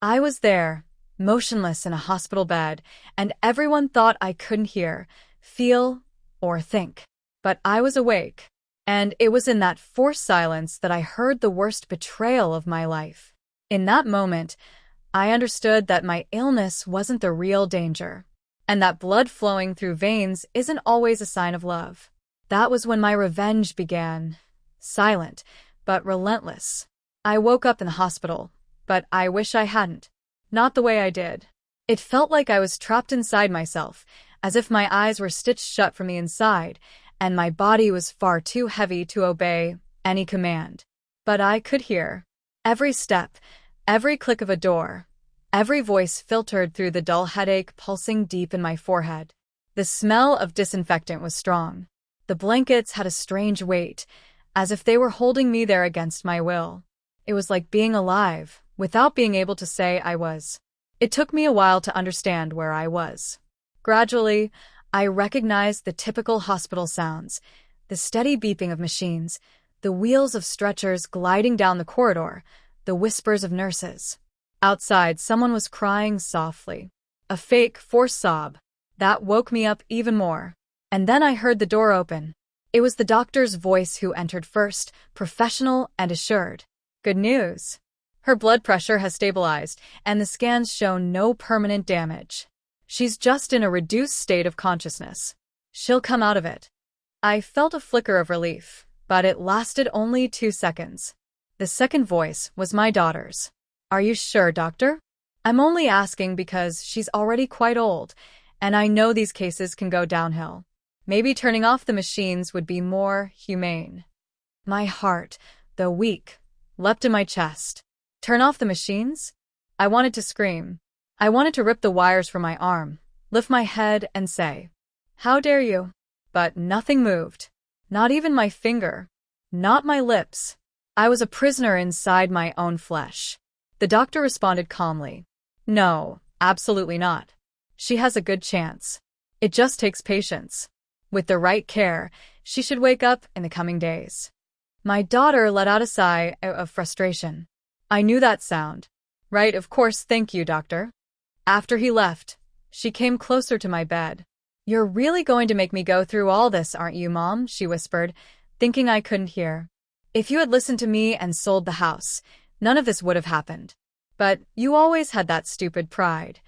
I was there, motionless in a hospital bed, and everyone thought I couldn't hear, feel, or think. But I was awake, and it was in that forced silence that I heard the worst betrayal of my life. In that moment, I understood that my illness wasn't the real danger, and that blood flowing through veins isn't always a sign of love. That was when my revenge began, silent, but relentless. I woke up in the hospital, but I wish I hadn't. Not the way I did. It felt like I was trapped inside myself, as if my eyes were stitched shut from the inside, and my body was far too heavy to obey any command. But I could hear. Every step, every click of a door, every voice filtered through the dull headache pulsing deep in my forehead. The smell of disinfectant was strong. The blankets had a strange weight, as if they were holding me there against my will. It was like being alive, without being able to say I was. It took me a while to understand where I was. Gradually, I recognized the typical hospital sounds, the steady beeping of machines, the wheels of stretchers gliding down the corridor, the whispers of nurses. Outside, someone was crying softly. A fake, forced sob. That woke me up even more. And then I heard the door open. It was the doctor's voice who entered first, professional and assured. Good news. Her blood pressure has stabilized, and the scans show no permanent damage. She's just in a reduced state of consciousness. She'll come out of it. I felt a flicker of relief, but it lasted only 2 seconds. The second voice was my daughter's. Are you sure, doctor? I'm only asking because she's already quite old, and I know these cases can go downhill. Maybe turning off the machines would be more humane. My heart, though weak, leapt in my chest. Turn off the machines? I wanted to scream. I wanted to rip the wires from my arm, lift my head and say, "How dare you?" But nothing moved. Not even my finger. Not my lips. I was a prisoner inside my own flesh. The doctor responded calmly. No, absolutely not. She has a good chance. It just takes patience. With the right care, she should wake up in the coming days. My daughter let out a sigh of frustration. I knew that sound. Right, of course, thank you, doctor. After he left, she came closer to my bed. You're really going to make me go through all this, aren't you, Mom? She whispered, thinking I couldn't hear. If you had listened to me and sold the house, none of this would have happened. But you always had that stupid pride.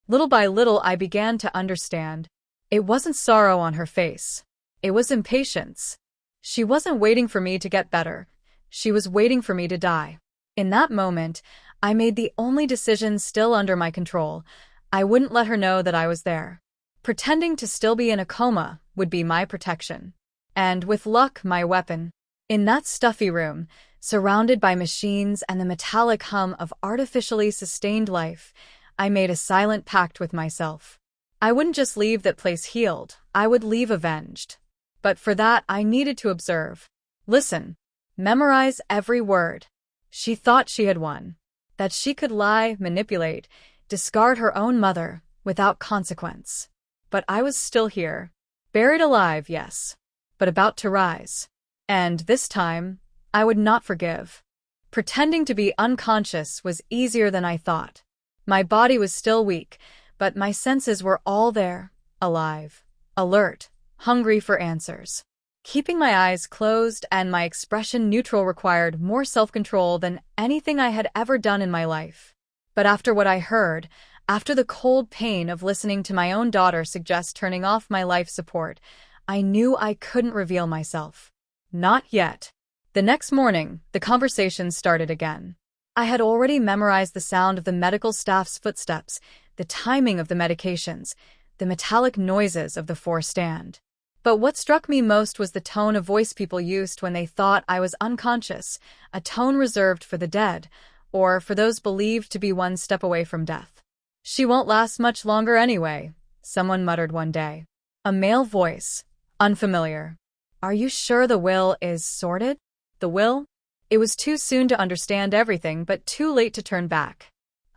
Little by little, I began to understand. It wasn't sorrow on her face. It was impatience. She wasn't waiting for me to get better. She was waiting for me to die. In that moment, I made the only decision still under my control. I wouldn't let her know that I was there. Pretending to still be in a coma would be my protection. And with luck, my weapon. In that stuffy room, surrounded by machines and the metallic hum of artificially sustained life, I made a silent pact with myself. I wouldn't just leave that place healed, I would leave avenged. But for that, I needed to observe. Listen. Memorize every word. She thought she had won. That she could lie, manipulate, discard her own mother, without consequence. But I was still here. Buried alive, yes. But about to rise. And this time, I would not forgive. Pretending to be unconscious was easier than I thought. My body was still weak, but my senses were all there, alive, alert, hungry for answers. Keeping my eyes closed and my expression neutral required more self-control than anything I had ever done in my life. But after what I heard, after the cold pain of listening to my own daughter suggest turning off my life support, I knew I couldn't reveal myself. Not yet. The next morning, the conversation started again. I had already memorized the sound of the medical staff's footsteps, the timing of the medications, the metallic noises of the forced stand. But what struck me most was the tone of voice people used when they thought I was unconscious, a tone reserved for the dead, or for those believed to be one step away from death. She won't last much longer anyway, someone muttered one day. A male voice, unfamiliar. Are you sure the will is sorted? The will? It was too soon to understand everything, but too late to turn back.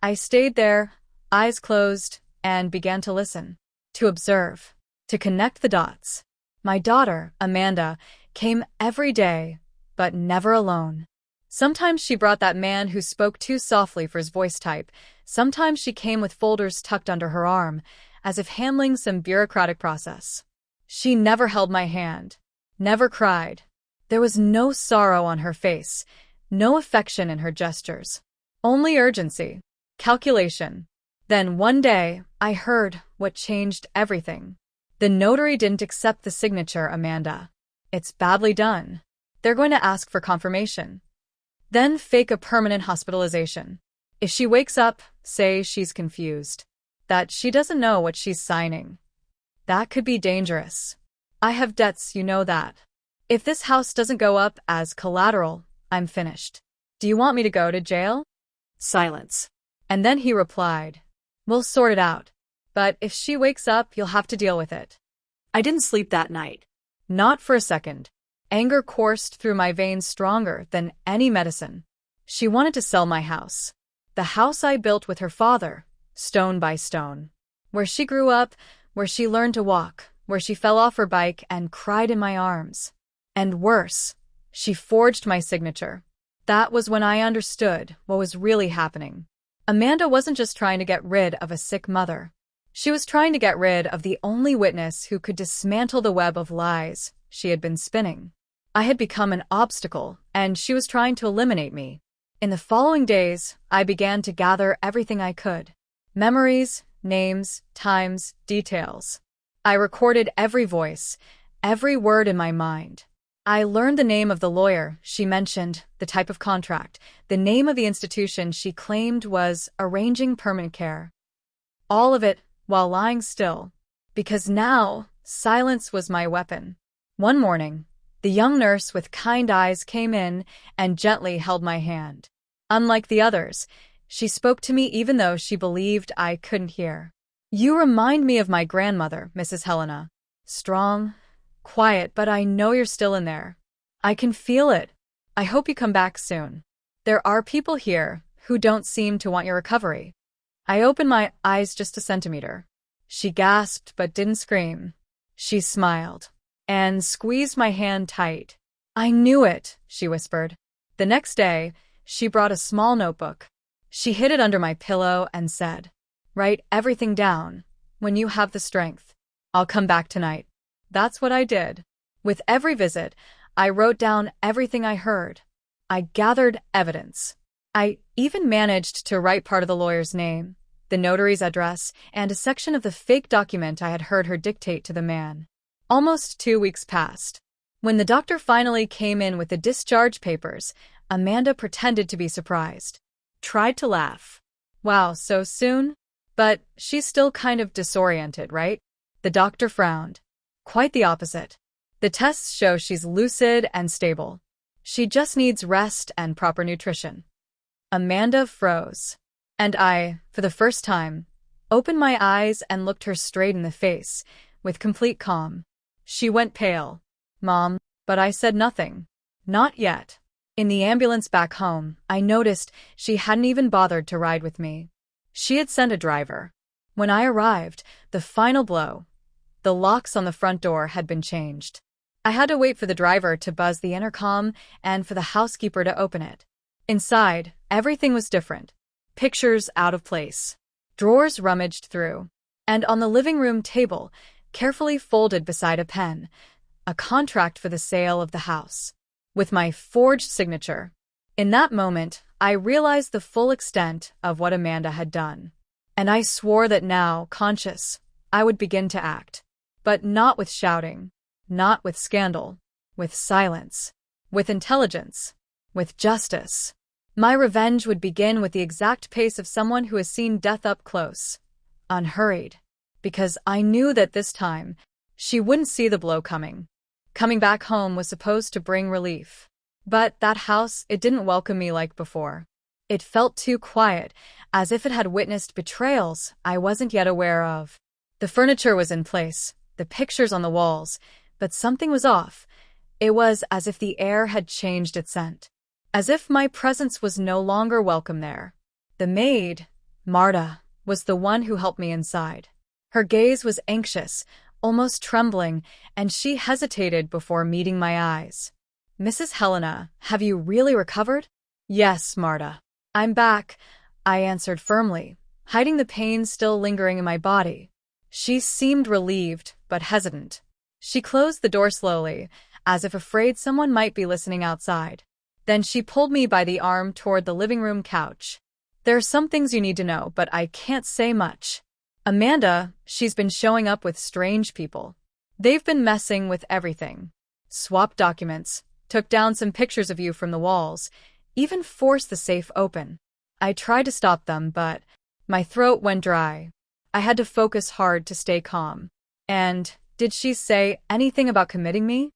I stayed there, eyes closed, and began to listen, to observe, to connect the dots. My daughter, Amanda, came every day, but never alone. Sometimes she brought that man who spoke too softly for his voice type. Sometimes she came with folders tucked under her arm, as if handling some bureaucratic process. She never held my hand, never cried. There was no sorrow on her face, no affection in her gestures. Only urgency, calculation. Then one day, I heard what changed everything. The notary didn't accept the signature, Amanda. It's badly done. They're going to ask for confirmation. Then fake a permanent hospitalization. If she wakes up, say she's confused, that she doesn't know what she's signing. That could be dangerous. I have debts, you know that. If this house doesn't go up as collateral, I'm finished. Do you want me to go to jail? Silence. And then he replied, we'll sort it out. But if she wakes up, you'll have to deal with it. I didn't sleep that night. Not for a second. Anger coursed through my veins stronger than any medicine. She wanted to sell my house. The house I built with her father, stone by stone. Where she grew up, where she learned to walk, where she fell off her bike and cried in my arms. And worse, she forged my signature. That was when I understood what was really happening. Amanda wasn't just trying to get rid of a sick mother. She was trying to get rid of the only witness who could dismantle the web of lies she had been spinning. I had become an obstacle, and she was trying to eliminate me. In the following days, I began to gather everything I could. Memories, names, times, details. I recorded every voice, every word in my mind. I learned the name of the lawyer she mentioned, the type of contract, the name of the institution she claimed was arranging permanent care. All of it while lying still, because now silence was my weapon. One morning, the young nurse with kind eyes came in and gently held my hand. Unlike the others, she spoke to me even though she believed I couldn't hear. You remind me of my grandmother, Mrs. Helena. Strong, quiet, but I know you're still in there. I can feel it. I hope you come back soon. There are people here who don't seem to want your recovery. I opened my eyes just a centimeter. She gasped but didn't scream. She smiled and squeezed my hand tight. I knew it, she whispered. The next day, she brought a small notebook. She hid it under my pillow and said, write everything down. When you have the strength, I'll come back tonight. That's what I did. With every visit, I wrote down everything I heard. I gathered evidence. I even managed to write part of the lawyer's name, the notary's address, and a section of the fake document I had heard her dictate to the man. Almost 2 weeks passed. When the doctor finally came in with the discharge papers, Amanda pretended to be surprised. Tried to laugh. Wow, so soon? But she's still kind of disoriented, right? The doctor frowned. Quite the opposite. The tests show she's lucid and stable. She just needs rest and proper nutrition. Amanda froze. And I, for the first time, opened my eyes and looked her straight in the face, with complete calm. She went pale. Mom, but I said nothing. Not yet. In the ambulance back home, I noticed she hadn't even bothered to ride with me. She had sent a driver. When I arrived, the final blow. The locks on the front door had been changed. I had to wait for the driver to buzz the intercom and for the housekeeper to open it. Inside, everything was different. Pictures out of place. Drawers rummaged through. And on the living room table, carefully folded beside a pen, a contract for the sale of the house. With my forged signature. In that moment, I realized the full extent of what Amanda had done. And I swore that now, conscious, I would begin to act. But not with shouting, not with scandal, with silence, with intelligence, with justice. My revenge would begin with the exact pace of someone who has seen death up close, unhurried, because I knew that this time, she wouldn't see the blow coming. Coming back home was supposed to bring relief. But that house, it didn't welcome me like before. It felt too quiet, as if it had witnessed betrayals I wasn't yet aware of. The furniture was in place, the pictures on the walls, but something was off. It was as if the air had changed its scent. As if my presence was no longer welcome there. The maid, Marta, was the one who helped me inside. Her gaze was anxious, almost trembling, and she hesitated before meeting my eyes. Mrs. Helena, have you really recovered? Yes, Marta. I'm back, I answered firmly, hiding the pain still lingering in my body. She seemed relieved, but hesitant. She closed the door slowly, as if afraid someone might be listening outside. Then she pulled me by the arm toward the living room couch. There are some things you need to know, but I can't say much. Amanda, she's been showing up with strange people. They've been messing with everything. Swapped documents, took down some pictures of you from the walls, even forced the safe open. I tried to stop them, but my throat went dry. I had to focus hard to stay calm. And did she say anything about committing me?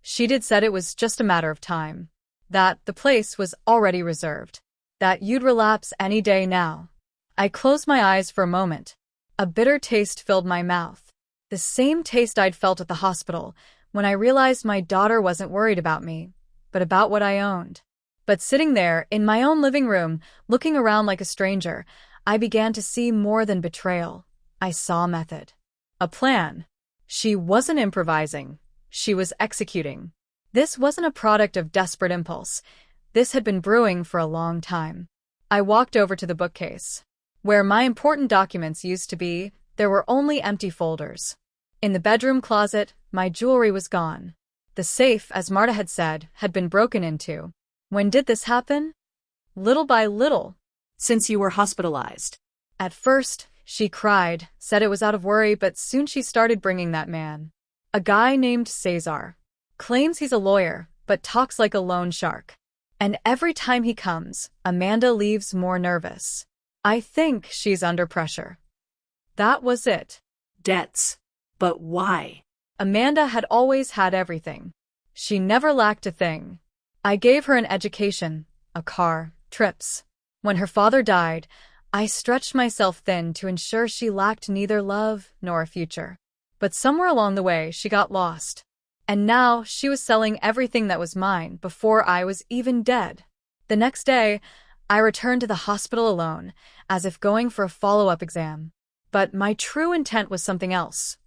She said it was just a matter of time. That the place was already reserved. That you'd relapse any day now. I closed my eyes for a moment. A bitter taste filled my mouth. The same taste I'd felt at the hospital when I realized my daughter wasn't worried about me, but about what I owned. But sitting there in my own living room, looking around like a stranger, I began to see more than betrayal. I saw a method. A plan. She wasn't improvising. She was executing. This wasn't a product of desperate impulse. This had been brewing for a long time. I walked over to the bookcase. Where my important documents used to be, there were only empty folders. In the bedroom closet, my jewelry was gone. The safe, as Marta had said, had been broken into. When did this happen? Little by little. Since you were hospitalized. At first, she cried, said it was out of worry, but soon she started bringing that man. A guy named Cesar. Claims he's a lawyer, but talks like a loan shark. And every time he comes, Amanda leaves more nervous. I think she's under pressure. That was it. Debts. But why? Amanda had always had everything. She never lacked a thing. I gave her an education, a car, trips. When her father died, I stretched myself thin to ensure she lacked neither love nor a future. But somewhere along the way, she got lost. And now she was selling everything that was mine before I was even dead. The next day, I returned to the hospital alone, as if going for a follow-up exam. But my true intent was something else.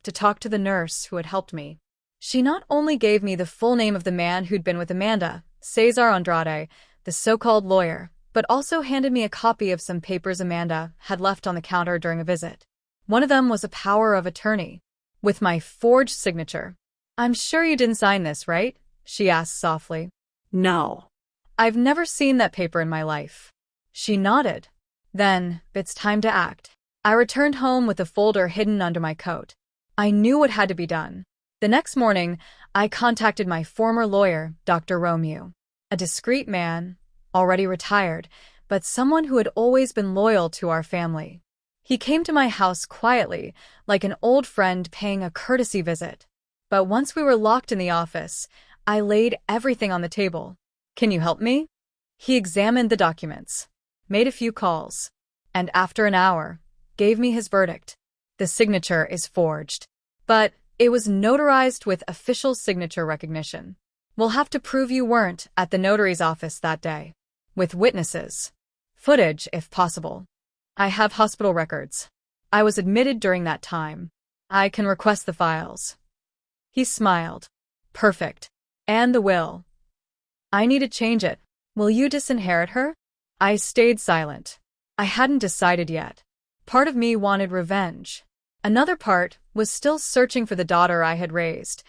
To talk to the nurse who had helped me. She not only gave me the full name of the man who'd been with Amanda, Cesar Andrade, the so-called lawyer, but also handed me a copy of some papers Amanda had left on the counter during a visit. One of them was a power of attorney, with my forged signature. "I'm sure you didn't sign this, right?" she asked softly. No. "I've never seen that paper in my life." She nodded. Then, it's time to act. I returned home with the folder hidden under my coat. I knew what had to be done. The next morning, I contacted my former lawyer, Dr. Romeo. A discreet man, already retired, but someone who had always been loyal to our family. He came to my house quietly, like an old friend paying a courtesy visit. But once we were locked in the office, I laid everything on the table. "Can you help me?" He examined the documents, made a few calls, and after an hour, gave me his verdict. The signature is forged. But it was notarized with official signature recognition. We'll have to prove you weren't at the notary's office that day. With witnesses. Footage, if possible. I have hospital records. I was admitted during that time. I can request the files. He smiled. Perfect. And the will. I need to change it. Will you disinherit her? I stayed silent. I hadn't decided yet. Part of me wanted revenge. Another part was still searching for the daughter I had raised,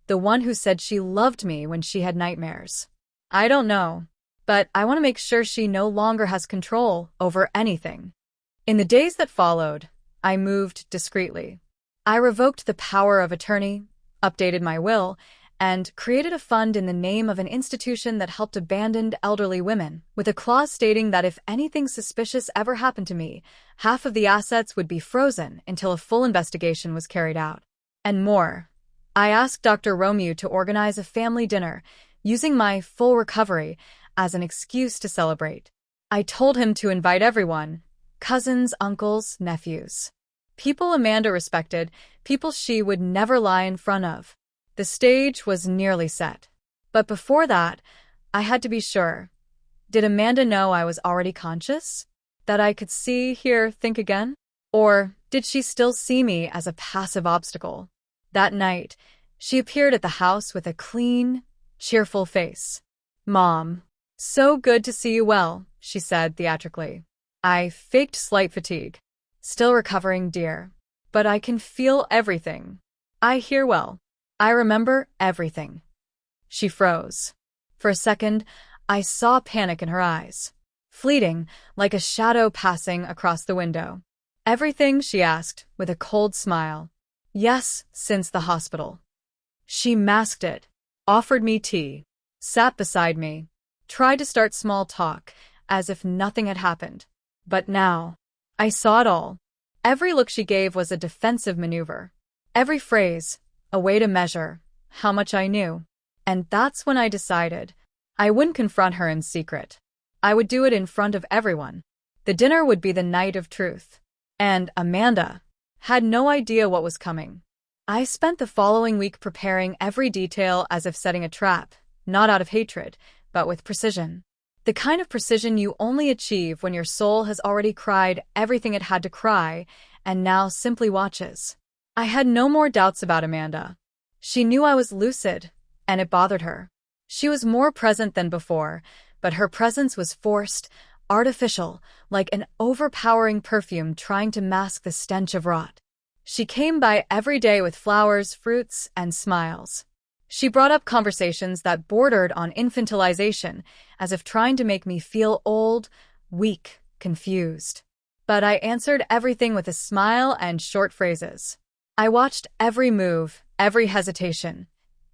the one who said she loved me when she had nightmares. I don't know, but I want to make sure she no longer has control over anything. In the days that followed, I moved discreetly. I revoked the power of attorney, updated my will, and created a fund in the name of an institution that helped abandoned elderly women, with a clause stating that if anything suspicious ever happened to me, half of the assets would be frozen until a full investigation was carried out. And more. I asked Dr. Romeo to organize a family dinner, using my full recovery as an excuse to celebrate. I told him to invite everyone, cousins, uncles, nephews. People Amanda respected, people she would never lie in front of. The stage was nearly set. But before that, I had to be sure. Did Amanda know I was already conscious? That I could see, hear, think again? Or did she still see me as a passive obstacle? That night, she appeared at the house with a clean, cheerful face. "Mom," So good to see you well, she said theatrically. I faked slight fatigue. Still recovering, dear. But I can feel everything. I hear well. I remember everything. She froze. For a second, I saw panic in her eyes. Fleeting, like a shadow passing across the window. Everything, she asked, with a cold smile. Yes, since the hospital. She masked it, offered me tea, sat beside me, tried to start small talk, as if nothing had happened. But now, I saw it all. Every look she gave was a defensive maneuver. Every phrase, a way to measure how much I knew. And that's when I decided I wouldn't confront her in secret. I would do it in front of everyone. The dinner would be the night of truth. And Amanda had no idea what was coming. I spent the following week preparing every detail as if setting a trap, not out of hatred, but with precision. The kind of precision you only achieve when your soul has already cried everything it had to cry and now simply watches. I had no more doubts about Amanda. She knew I was lucid, and it bothered her. She was more present than before, but her presence was forced, artificial, like an overpowering perfume trying to mask the stench of rot. She came by every day with flowers, fruits, and smiles. She brought up conversations that bordered on infantilization, as if trying to make me feel old, weak, confused. But I answered everything with a smile and short phrases. I watched every move, every hesitation,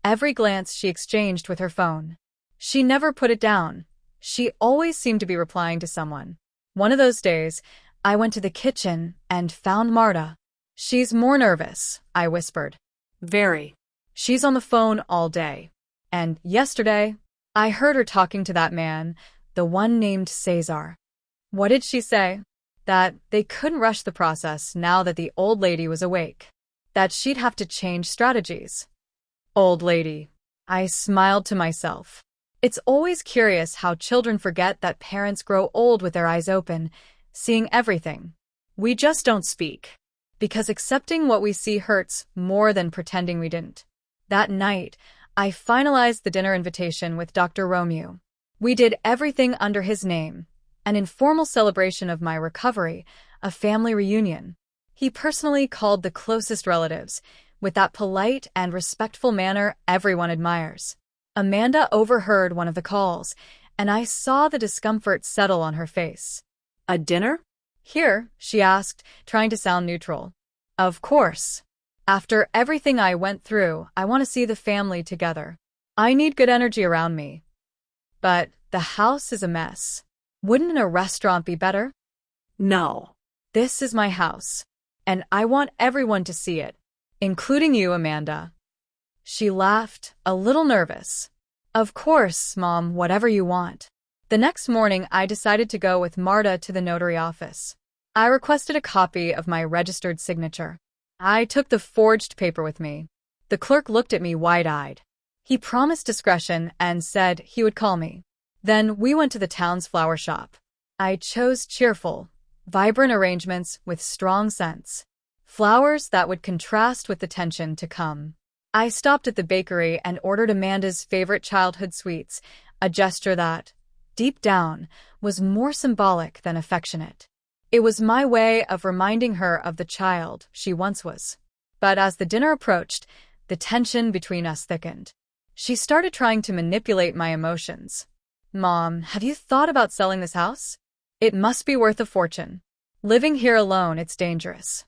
every glance she exchanged with her phone. She never put it down. She always seemed to be replying to someone. One of those days, I went to the kitchen and found Marta. She's more nervous, I whispered. Very. She's on the phone all day. And yesterday, I heard her talking to that man, the one named Cesar. What did she say? That they couldn't rush the process now that the old lady was awake. That she'd have to change strategies. Old lady. I smiled to myself. It's always curious how children forget that parents grow old with their eyes open, seeing everything. We just don't speak. Because accepting what we see hurts more than pretending we didn't. That night, I finalized the dinner invitation with Dr. Romeo. We did everything under his name, an informal celebration of my recovery, a family reunion. He personally called the closest relatives, with that polite and respectful manner everyone admires. Amanda overheard one of the calls, and I saw the discomfort settle on her face. A dinner? Here, she asked, trying to sound neutral. Of course. After everything I went through, I want to see the family together. I need good energy around me. But the house is a mess. Wouldn't a restaurant be better? No. This is my house, and I want everyone to see it, including you, Amanda. She laughed, a little nervous. Of course, Mom, whatever you want. The next morning, I decided to go with Marta to the notary office. I requested a copy of my registered signature. I took the forged paper with me. The clerk looked at me wide-eyed. He promised discretion and said he would call me. Then we went to the town's flower shop. I chose cheerful, vibrant arrangements with strong scents. Flowers that would contrast with the tension to come. I stopped at the bakery and ordered Amanda's favorite childhood sweets, a gesture that, deep down, was more symbolic than affectionate. It was my way of reminding her of the child she once was. But as the dinner approached, the tension between us thickened. She started trying to manipulate my emotions. Mom, have you thought about selling this house? It must be worth a fortune. Living here alone, it's dangerous.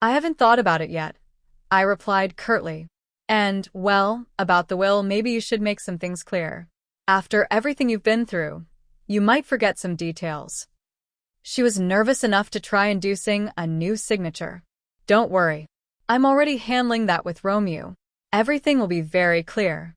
I haven't thought about it yet, I replied curtly. And, well, about the will, maybe you should make some things clear. After everything you've been through, you might forget some details. She was nervous enough to try inducing a new signature. Don't worry. I'm already handling that with Romeo. Everything will be very clear.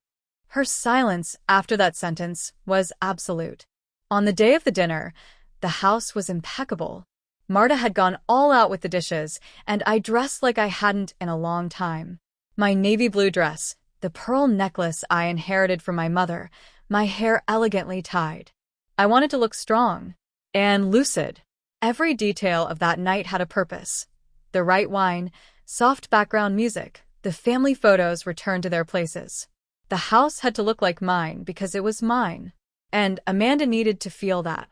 Her silence after that sentence was absolute. On the day of the dinner, the house was impeccable. Marta had gone all out with the dishes, and I dressed like I hadn't in a long time. My navy blue dress, the pearl necklace I inherited from my mother, my hair elegantly tied. I wanted to look strong and lucid. Every detail of that night had a purpose. The right wine, soft background music, the family photos returned to their places. The house had to look like mine because it was mine. And Amanda needed to feel that.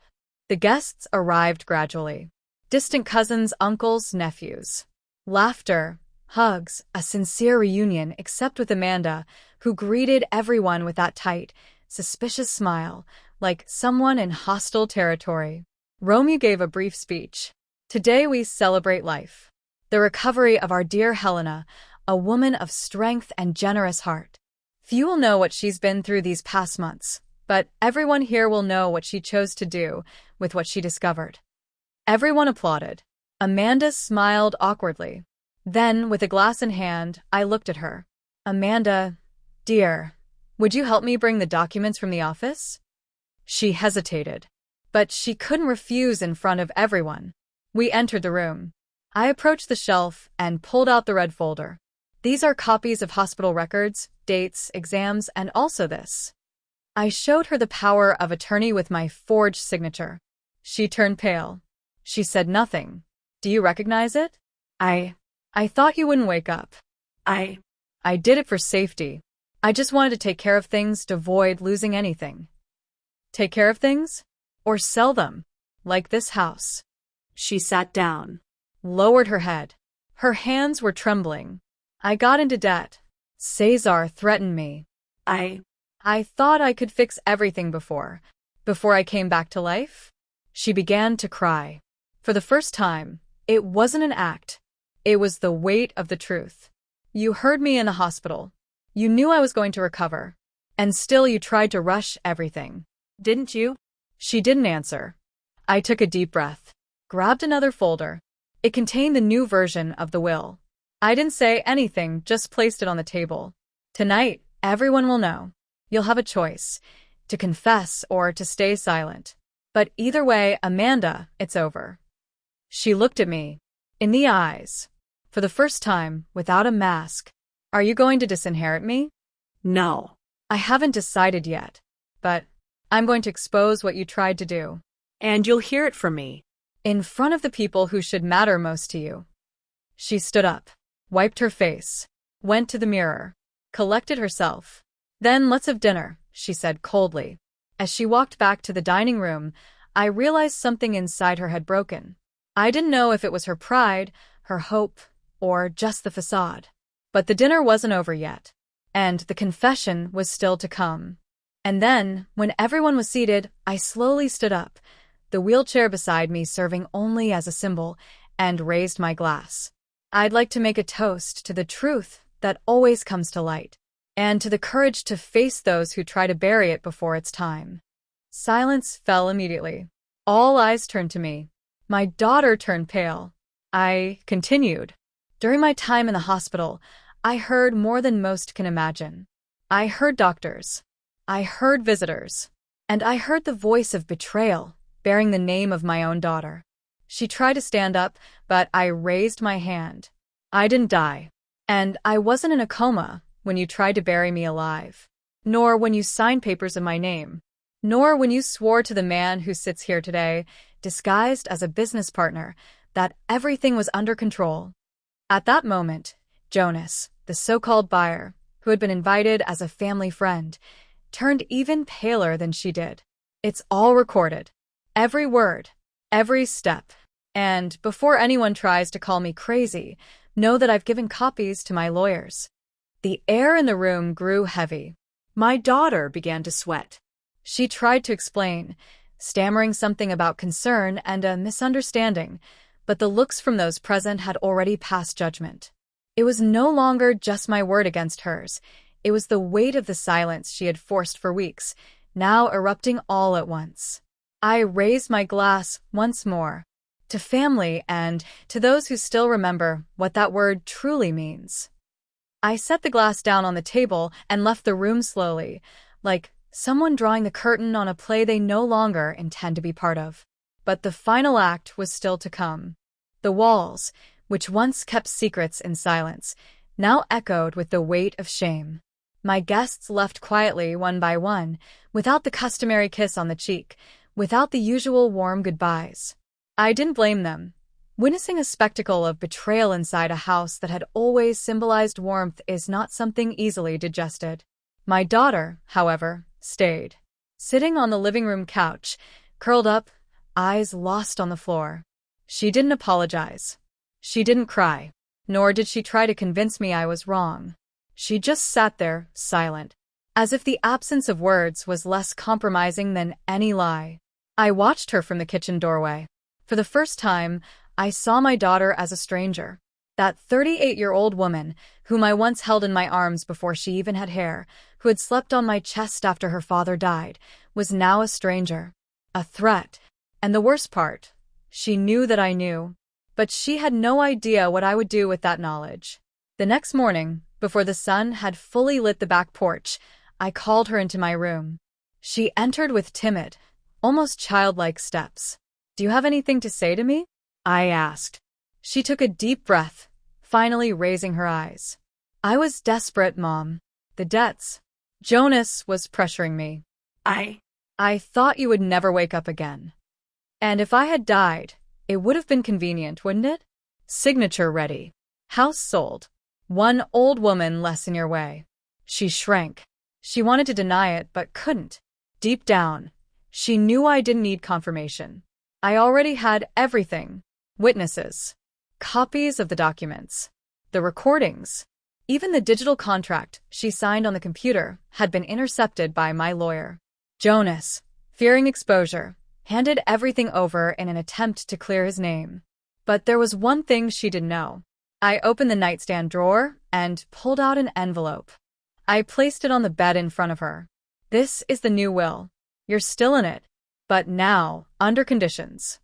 The guests arrived gradually. Distant cousins, uncles, nephews. Laughter, hugs, a sincere reunion except with Amanda, who greeted everyone with that tight, suspicious smile, like someone in hostile territory. Romeo gave a brief speech. Today we celebrate life. The recovery of our dear Helena, a woman of strength and generous heart. Few will know what she's been through these past months, but everyone here will know what she chose to do with what she discovered. Everyone applauded. Amanda smiled awkwardly. Then, with a glass in hand, I looked at her. Amanda, dear, would you help me bring the documents from the office? She hesitated. But she couldn't refuse in front of everyone. We entered the room. I approached the shelf and pulled out the red folder. These are copies of hospital records, dates, exams, and also this. I showed her the power of attorney with my forged signature. She turned pale. She said nothing. Do you recognize it? I thought you wouldn't wake up. I did it for safety. I just wanted to take care of things to avoid losing anything. Take care of things? Or sell them? Like this house. She sat down. Lowered her head. Her hands were trembling. I got into debt. Cesar threatened me. I thought I could fix everything before I came back to life. She began to cry. For the first time, it wasn't an act. It was the weight of the truth. You heard me in the hospital. You knew I was going to recover. And still you tried to rush everything. Didn't you? She didn't answer. I took a deep breath. Grabbed another folder. It contained the new version of the will. I didn't say anything, just placed it on the table. Tonight, everyone will know. You'll have a choice, to confess or to stay silent. But either way, Amanda, it's over. She looked at me, in the eyes, for the first time, without a mask. Are you going to disinherit me? No. I haven't decided yet, but I'm going to expose what you tried to do. And you'll hear it from me. In front of the people who should matter most to you. She stood up, wiped her face, went to the mirror, collected herself. Then let's have dinner, she said coldly. As she walked back to the dining room, I realized something inside her had broken. I didn't know if it was her pride, her hope, or just the facade. But the dinner wasn't over yet, and the confession was still to come. And then, when everyone was seated, I slowly stood up, the wheelchair beside me serving only as a symbol, and raised my glass. I'd like to make a toast to the truth that always comes to light, and to the courage to face those who try to bury it before it's time. Silence fell immediately. All eyes turned to me. My daughter turned pale. I continued. During my time in the hospital, I heard more than most can imagine. I heard doctors. I heard visitors. And I heard the voice of betrayal, bearing the name of my own daughter. She tried to stand up, but I raised my hand. I didn't die. And I wasn't in a coma when you tried to bury me alive. Nor when you signed papers in my name. Nor when you swore to the man who sits here today, disguised as a business partner, that everything was under control. At that moment, Jonas, the so-called buyer, who had been invited as a family friend, turned even paler than she did. It's all recorded. Every word, every step. And before anyone tries to call me crazy, know that I've given copies to my lawyers. The air in the room grew heavy. My daughter began to sweat. She tried to explain, stammering something about concern and a misunderstanding, but the looks from those present had already passed judgment. It was no longer just my word against hers. It was the weight of the silence she had forced for weeks, now erupting all at once. I raised my glass once more, to family and to those who still remember what that word truly means. I set the glass down on the table and left the room slowly, like someone drawing the curtain on a play they no longer intend to be part of. But the final act was still to come. The walls, which once kept secrets in silence, now echoed with the weight of shame. My guests left quietly one by one, without the customary kiss on the cheek, without the usual warm goodbyes. I didn't blame them. Witnessing a spectacle of betrayal inside a house that had always symbolized warmth is not something easily digested. My daughter, however, stayed. sitting on the living room couch, curled up, eyes lost on the floor. She didn't apologize. She didn't cry. Nor did she try to convince me I was wrong. She just sat there, silent, as if the absence of words was less compromising than any lie. I watched her from the kitchen doorway. For the first time, I saw my daughter as a stranger. That 38-year-old woman, whom I once held in my arms before she even had hair, who had slept on my chest after her father died, was now a stranger. A threat. And the worst part, she knew that I knew. But she had no idea what I would do with that knowledge. The next morning, before the sun had fully lit the back porch, I called her into my room. She entered with timid, almost childlike steps. "Do you have anything to say to me?" I asked. She took a deep breath, finally raising her eyes. "I was desperate, Mom. The debts. Jonas was pressuring me. I thought you would never wake up again. And if I had died, it would have been convenient, wouldn't it? Signature ready. House sold. One old woman less in your way." She shrank. She wanted to deny it, but couldn't. Deep down, she knew I didn't need confirmation. I already had everything. Witnesses. Copies of the documents. The recordings. Even the digital contract she signed on the computer had been intercepted by my lawyer. Jonas, fearing exposure, handed everything over in an attempt to clear his name. But there was one thing she didn't know. I opened the nightstand drawer and pulled out an envelope. I placed it on the bed in front of her. "This is the new will. You're still in it, but now under conditions."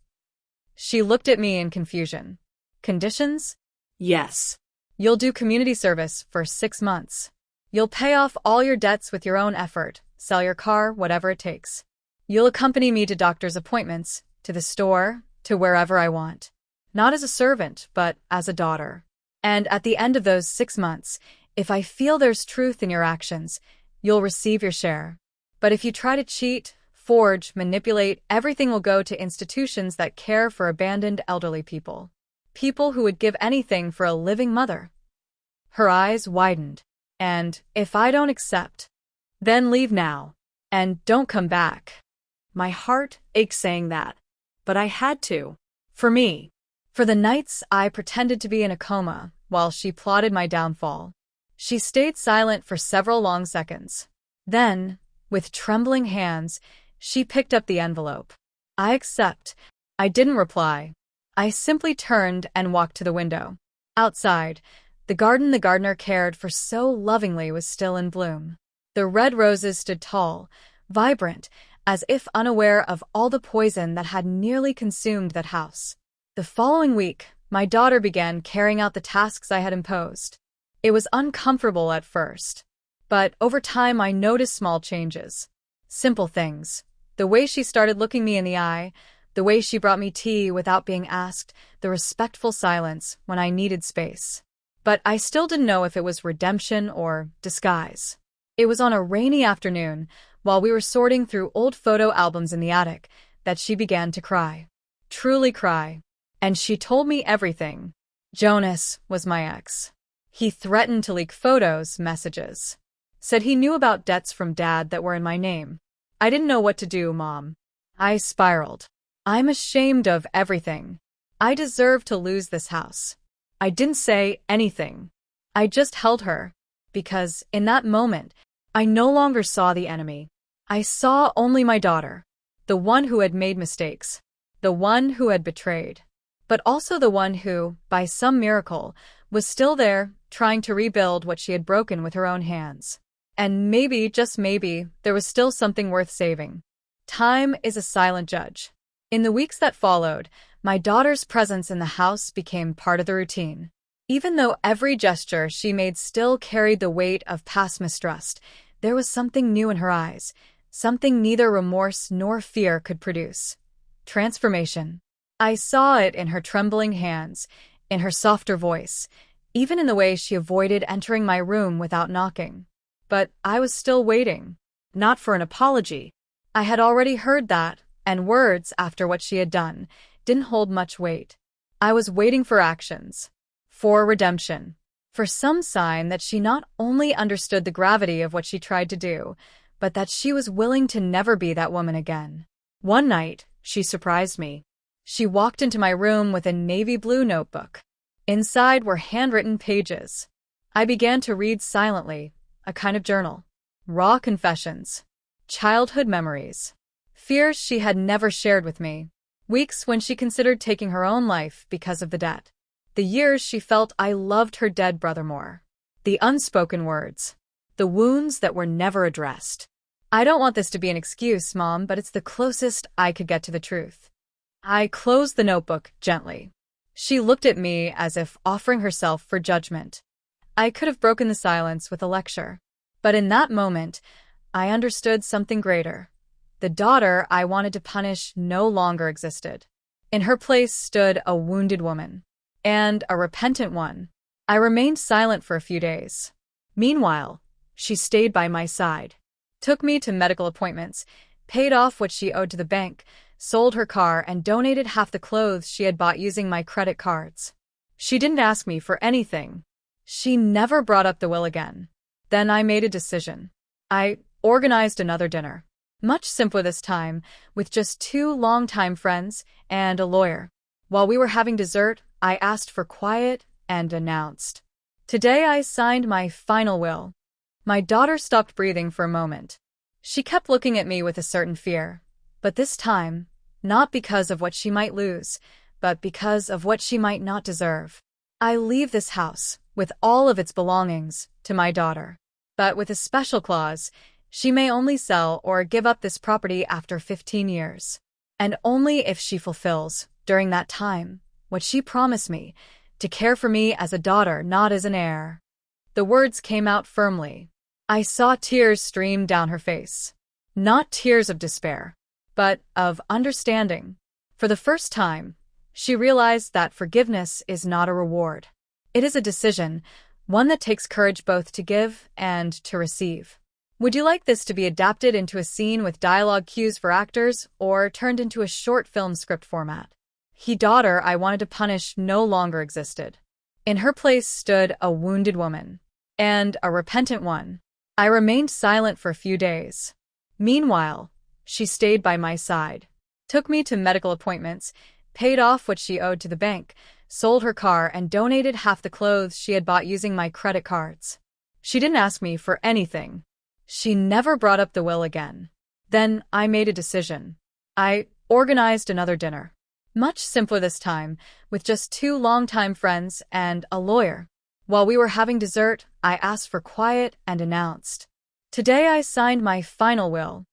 She looked at me in confusion. "Conditions?" Yes. "You'll do community service for 6 months. You'll pay off all your debts with your own effort, sell your car, whatever it takes. You'll accompany me to doctor's appointments, to the store, to wherever I want. Not as a servant, but as a daughter. And at the end of those 6 months, if I feel there's truth in your actions, you'll receive your share. But if you try to cheat, forge, manipulate, everything will go to institutions that care for abandoned elderly people. People who would give anything for a living mother." Her eyes widened. "And if I don't accept, then leave now. And don't come back." My heart ached saying that, but I had to. For me. For the nights I pretended to be in a coma while she plotted my downfall. She stayed silent for several long seconds. Then, with trembling hands, she picked up the envelope. "I accept." I didn't reply. I simply turned and walked to the window. Outside, the garden the gardener cared for so lovingly was still in bloom. The red roses stood tall, vibrant, as if unaware of all the poison that had nearly consumed that house. The following week, my daughter began carrying out the tasks I had imposed. It was uncomfortable at first, but over time I noticed small changes. Simple things. The way she started looking me in the eye, the way she brought me tea without being asked, the respectful silence when I needed space. But I still didn't know if it was redemption or disguise. It was on a rainy afternoon, while we were sorting through old photo albums in the attic, that she began to cry. Truly cry. And she told me everything. Jonas was my ex. He threatened to leak photos, messages. Said he knew about debts from Dad that were in my name. I didn't know what to do, Mom. I spiraled. I'm ashamed of everything. I deserve to lose this house. I didn't say anything. I just held her. Because, in that moment, I no longer saw the enemy. I saw only my daughter. The one who had made mistakes. The one who had betrayed. But also the one who, by some miracle, was still there, trying to rebuild what she had broken with her own hands. And maybe, just maybe, there was still something worth saving. Time is a silent judge. In the weeks that followed, my daughter's presence in the house became part of the routine. Even though every gesture she made still carried the weight of past mistrust, there was something new in her eyes, something neither remorse nor fear could produce. Transformation. I saw it in her trembling hands, in her softer voice, even in the way she avoided entering my room without knocking. But I was still waiting. Not for an apology. I had already heard that, and words after what she had done didn't hold much weight. I was waiting for actions. For redemption. For some sign that she not only understood the gravity of what she tried to do, but that she was willing to never be that woman again. One night, she surprised me. She walked into my room with a navy blue notebook. Inside were handwritten pages. I began to read silently, a kind of journal. Raw confessions. Childhood memories. Fears she had never shared with me. Weeks when she considered taking her own life because of the debt. The years she felt I loved her dead brother more. The unspoken words. The wounds that were never addressed. I don't want this to be an excuse, Mom, but it's the closest I could get to the truth. I closed the notebook gently. She looked at me as if offering herself for judgment. I could have broken the silence with a lecture. But in that moment, I understood something greater. The daughter I wanted to punish no longer existed. In her place stood a wounded woman. And a repentant one. I remained silent for a few days. Meanwhile, she stayed by my side. Took me to medical appointments, paid off what she owed to the bank, sold her car, and donated half the clothes she had bought using my credit cards. She didn't ask me for anything. She never brought up the will again. Then I made a decision. I organized another dinner. Much simpler this time, with just 2 longtime friends and a lawyer. While we were having dessert, I asked for quiet and announced. Today I signed my final will. My daughter stopped breathing for a moment. She kept looking at me with a certain fear, but this time, not because of what she might lose, but because of what she might not deserve. I leave this house, with all of its belongings, to my daughter. But with a special clause, she may only sell or give up this property after 15 years. And only if she fulfills, during that time, what she promised me, to care for me as a daughter, not as an heir. The words came out firmly. I saw tears stream down her face. Not tears of despair, but of understanding. For the first time, she realized that forgiveness is not a reward. It is a decision, one that takes courage both to give and to receive. Would you like this to be adapted into a scene with dialogue cues for actors, or turned into a short film script format? The daughter I wanted to punish no longer existed. In her place stood a wounded woman. And a repentant one. I remained silent for a few days. Meanwhile, she stayed by my side. Took me to medical appointments, paid off what she owed to the bank, sold her car, and donated half the clothes she had bought using my credit cards. She didn't ask me for anything. She never brought up the will again. Then I made a decision. I organized another dinner. Much simpler this time, with just 2 longtime friends and a lawyer. While we were having dessert, I asked for quiet and announced. Today I signed my final will.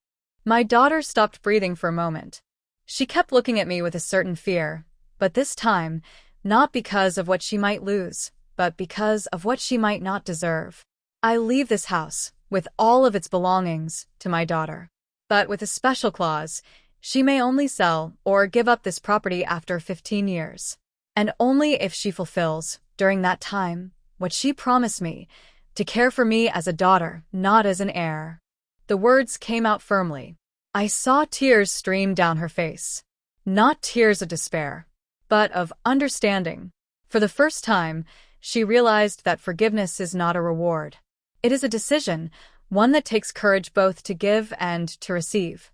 My daughter stopped breathing for a moment. She kept looking at me with a certain fear, but this time, not because of what she might lose, but because of what she might not deserve. I leave this house, with all of its belongings, to my daughter. But with a special clause, she may only sell or give up this property after 15 years. And only if she fulfills, during that time, what she promised me, to care for me as a daughter, not as an heir. The words came out firmly. I saw tears stream down her face. Not tears of despair, but of understanding. For the first time, she realized that forgiveness is not a reward. It is a decision, one that takes courage both to give and to receive.